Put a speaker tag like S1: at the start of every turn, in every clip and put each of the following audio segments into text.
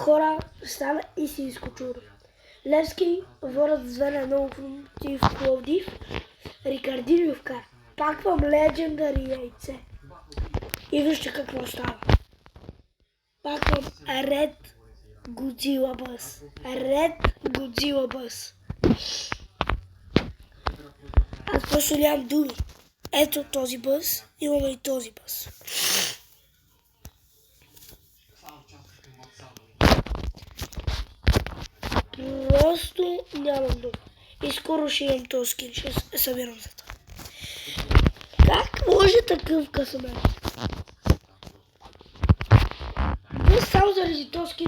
S1: хора стана истинско чудо. Левски водят с 2-1 против Пловдив. Рикардиньо вкара. Паквам легендари яйце. И вижте какво става. Паквам Red Godzilla Bus. Red Godzilla Bus. Аз просто нямам думи. Ето този бъс, имаме и този бъс. Просто нямам думи. И скоро ще имам този скин, ще събирам за това. Как може такъв късмет? Не само заради този скин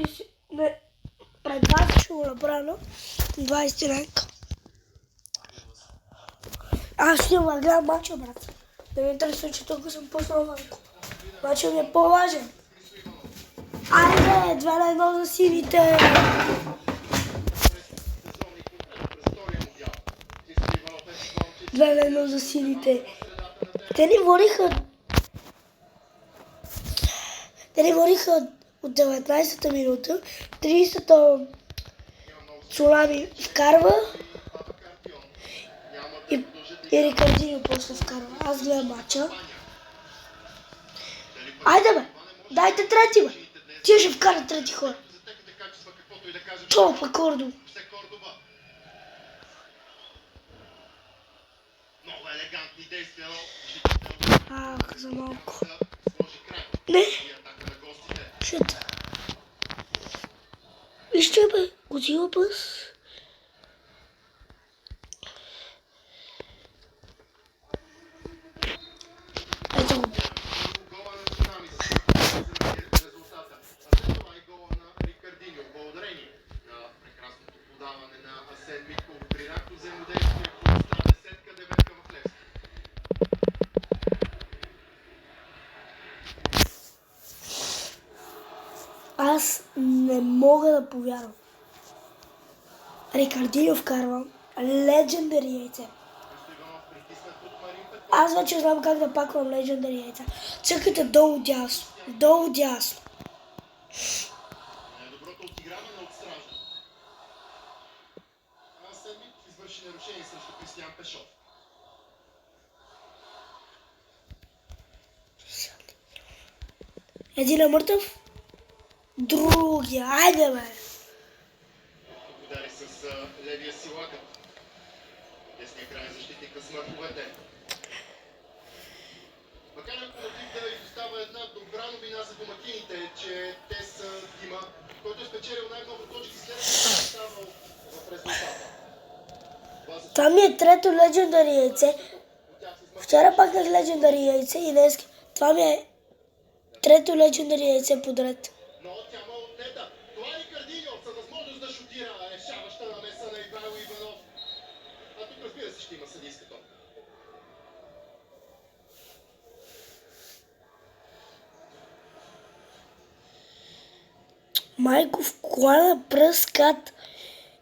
S1: пред вас ще го направя на 20 ранка. Аз ще има гледам мача, брат. Да ми интересува, че толкова съм пуснал малко. Мача ми е по-важен. Айде, 2-1 за сините! 2-1 за сините. Те ни водиха от 19-та минута. 30-та Цунами вкарва. И Рикардиньо после вкарва. Аз гледам мача. Айде бе! Дайте трети бе! Тия ще вкарат трети хора. Чо па Кордо? Ах, за малко. Не! Шит. Вижте бе, Godzilla Bus. Ето го. Аз не мога да повярвам. Рикардиньо вкарва легендари яйце. Аз вече знам как да паквам легендари яйца. Цъкате долу дясно. Долу дясно.
S2: Доброто отиграване от стража. Седмик извърши нарушение срещу Кристиян Пешов.
S1: Един е мъртъв. Другия. Айде бе.
S2: Удари с левия си лакът. Десния край защитника смъртовете. Макар ако Мотив да изостава една добра новина за домакините, че те са Дима, който е спечелил най-много точки след ставал в резултата.
S1: Това ми е трето легендари яйце. Вчера пакнах легендари яйце и днес. Това ми е трето легендари яйце подред.
S2: Но тя му отнета. Това е Рикардиньо с възможност да шутира решаваща намеса на Ивайло Иванов. А тук разбира се ще има съдийска топка.
S1: Майков кола пръскат.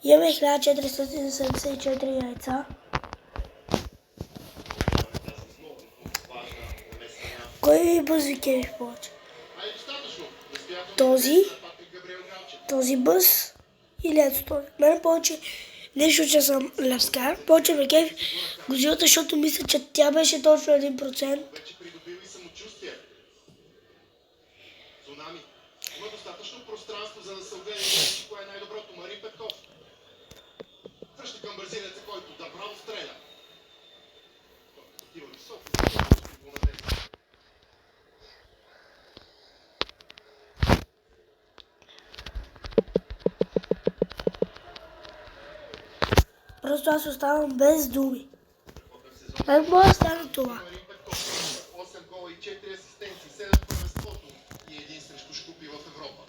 S1: Имаме 1474 яйца. Кой бъз ви кефи повече? Този бъз или ето този? Мене повече нещо, че съм левскар. Повече ме кефи Godzilla, защото мисля, че тя беше точно 1%.
S2: Вече придобили самочувствие. Цунами. Има достатъчно пространство, за да се огледа кое е най-доброто. Марин Петков. Връща към бразилеца, който направо стреля. Отива високо.
S1: Просто аз оставам без думи. Как може да стане това?
S2: 8 гола и 4 асистенции, 7 в първенството и един срещу щупи в Европа.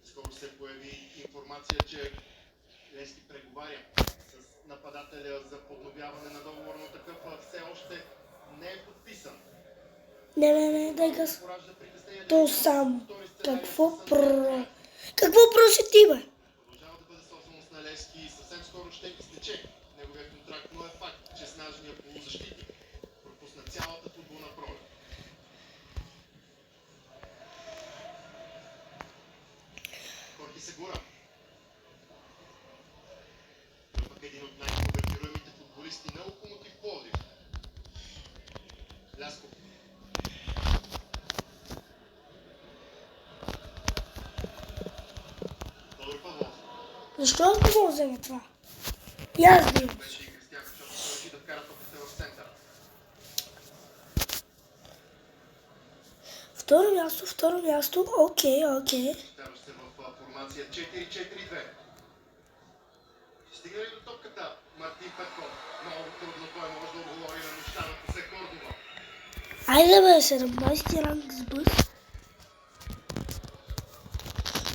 S2: Скоро се появи информация, че Левски преговаря с нападателя за подновяване на договор, но такъв все още не е подписан.
S1: Не, дай газ. То сам. Какво проси ти, бе?
S2: Продължава да бъде собственост на Левски и съвсем скоро ще изтече неговия контракт, но е факт, че снажният полузащитник пропусна цялата Лясков. Тодор Павлов.
S1: Защо аз не мога да взема това? И аз да имам.
S2: Беше и Кристиян, защото той реши да вкара топката в центъра.
S1: Второ място, окей.
S2: Ставаш се в формация 4-4-2. Стига ли до топката Мартин Петков? Много трудно той може да отговори на нощта на Косе Кордова.
S1: Айде бе, 17 ранг с бъс.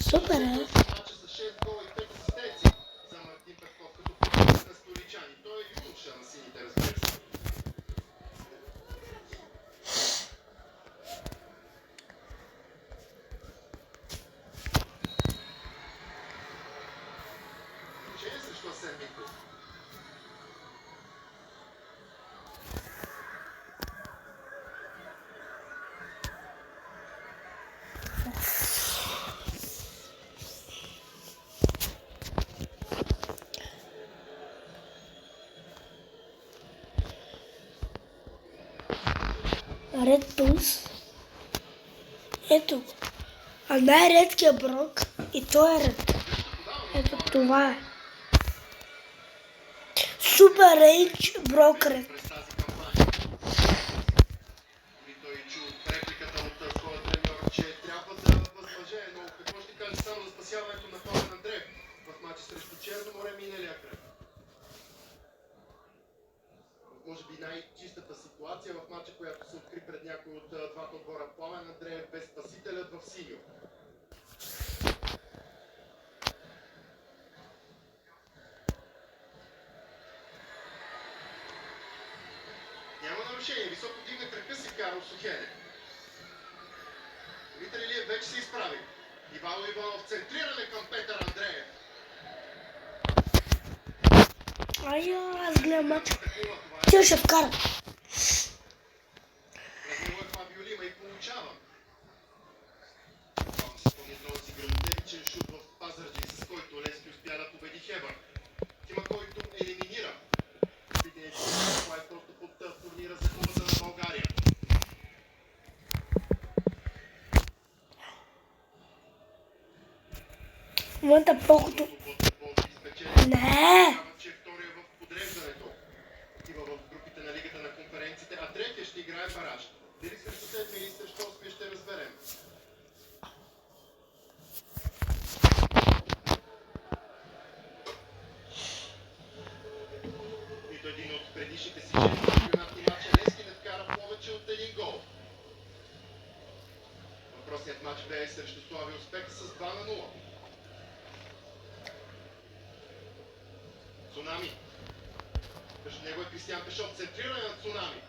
S1: Супер е.
S2: Мача с 6 гола и 5 асистенции за Мартин Петков като футболист на столичани. Той е юноша на сините, разбира се. Изключение срещу Асен Миков.
S1: Ред Пулс. Ето. А най-редкият брок и той е ред. Ето това е. Супер рейндж брок ред.
S2: През тази кампания. И той чу репликата от своя треньор, че трябва да възмъже, но какво ще каже само за спасяването на Павел Андреев в матча срещу Черно море миналия кръг. Може би най-чистата ситуация в матча, която се откри пред някой от двата отбора. Пламен Андреев без спасителят в синьо. Няма нарушение. Високо дигна крака си Карл Сухене. Дмитрий Илиев вече се изправи. Ивайло Иванов центриране към Петър Андреев.
S1: Аз гледам матч. Тя ще вкара.
S2: През него е Фабио Лима и получава. Малко се спомни този грандевичен шут в Пазарджик, с който Левски успя да победи Хебър. Тима, който елиминира. Видението, това е просто под турнира за Купата на България.
S1: В момента колкото... Не!
S2: Че втория в подреждането. Отива в групите на Лигата на конференциите, а третия ще играе бараж. Дали срещу седми или срещу осми ще разберем. Нито един от предишните си 4 шампионатни матча Левски не вкара повече от един гол. Въпросният матч бе срещу Славия Успех с 2-0. Цунами. Между него е Кристиян Пешов. Центриране на Цунами.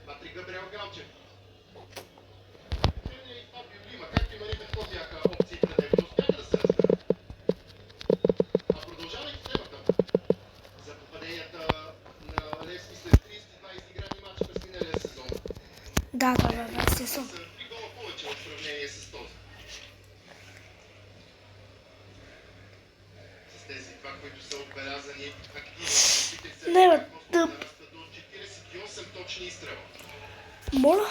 S2: Патрик Габриел Галчев. И Фабио Лима. Както и Марина Петков бяха опции пред него, но успяха да се разберат. А продължавайки темата за попаденията на Левски след 32 изиграни матча през миналия сезон.
S1: Да, се съм.
S2: Са 3 гола повече в сравнение с този. Тези два, които са отбелязани активно.
S1: Не, бе, тъп.
S2: Нараства до 48 точни изстрела.
S1: Моля?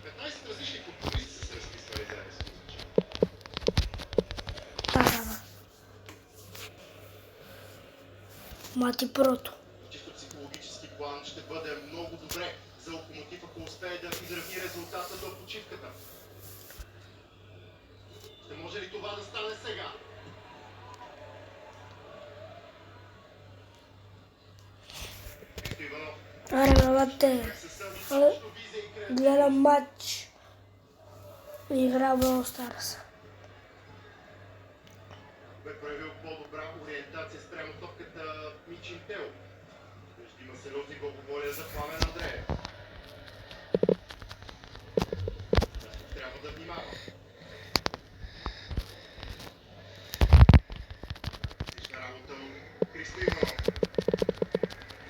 S2: 15 различни футболисти са се разписвали за Левски.
S1: Да. Мати прото.
S2: Чисто психологически план ще бъде много добре за Локомотив, ако успее да изравни резултата до почивката. Ще може ли това да стане сега? Христо Иванов.
S1: Ребелате. Гледам матч. Игра Brawl Stars.
S2: Бе проявил по-добра ориентация спрямо топката Мичин Тел. Ще има сериозни главоболия за Пламен Андреев. Трябва да внимава. Лична работа от Христо Иванов.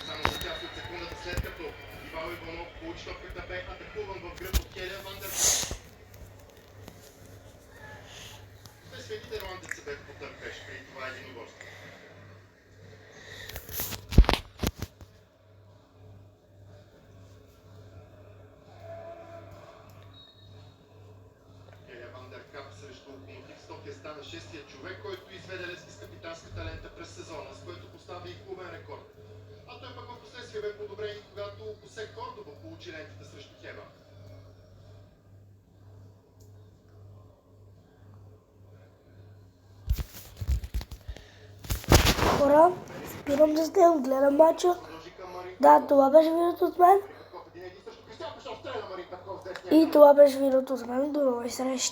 S2: Само за част от секундата след като Ивайло Иванов получи топката, бе атакуван в гръб от Келия Вандерсън. Свен нидерландец се бе потърпеш при това единоборство. човек, който изведе Левски с капитанската лента през сезона, с което постави и клубен рекорд. А той пък в последствие бе подобрен, когато Хосе Кордоба получи лентата срещу Хева.
S1: Хора, спирам да снимам, гледам мача.
S2: Продължи към Марин
S1: Да, това беше видеото от мен.
S2: Петков. Един срещу Кристиан Пашов, стреля Марин Петков с десния.
S1: И това беше видеото от мен. До нови срещи.